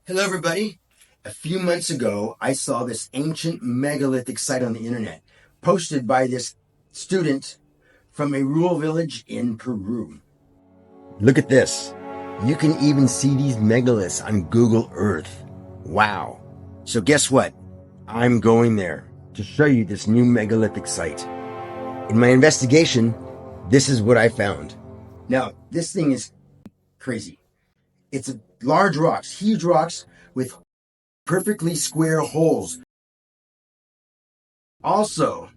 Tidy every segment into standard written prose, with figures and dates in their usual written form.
Hello, everybody. A few months ago, I saw this ancient megalithic site on the internet posted by this student from a rural village in Peru. Look at this. You can even see these megaliths on Google Earth. Wow. So guess what? I'm going there to show you this new megalithic site. In my investigation, this is what I found. Now, this thing is crazy. It's large rocks, huge rocks with perfectly square holes. Also,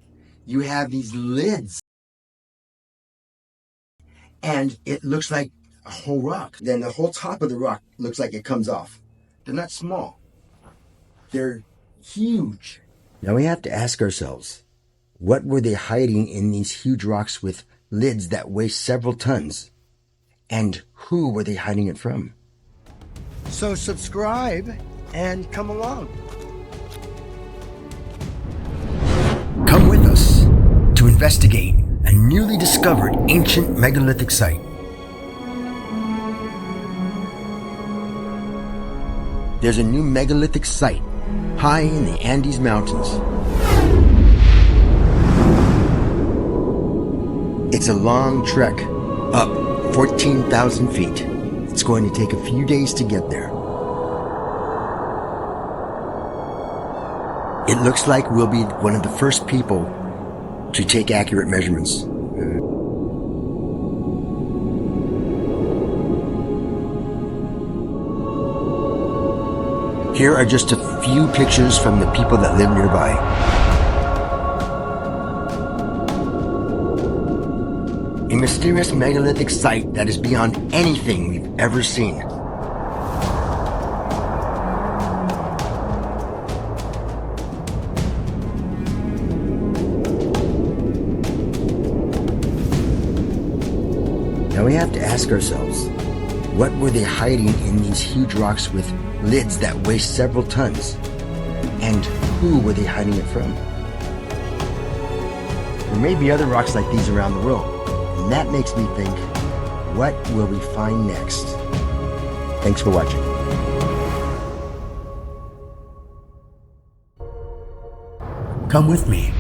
you have these lids, and it looks like a whole rock. Then the whole top of the rock looks like it comes off. They're not small. They're huge. Now we have to ask ourselves, what were they hiding in these huge rocks with lids that weigh several tons? And who were they hiding it from? So subscribe and come along. Come with us to investigate a newly discovered ancient megalithic site. There's a new megalithic site high in the Andes Mountains. It's a long trek up 14,000 feet. It's going to take a few days to get there. It looks like we'll be one of the first people to take accurate measurements. Here are just a few pictures from the people that live nearby. A mysterious megalithic site that is beyond anything we've ever seen. Now we have to ask ourselves, what were they hiding in these huge rocks with lids that weigh several tons? And who were they hiding it from? There may be other rocks like these around the world. And that makes me think, what will we find next? Thanks for watching. Come with me,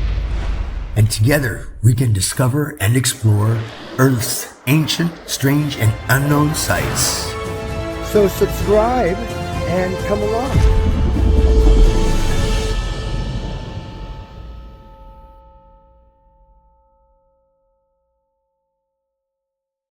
and together we can discover and explore Earth's ancient, strange, and unknown sites. So subscribe and come along.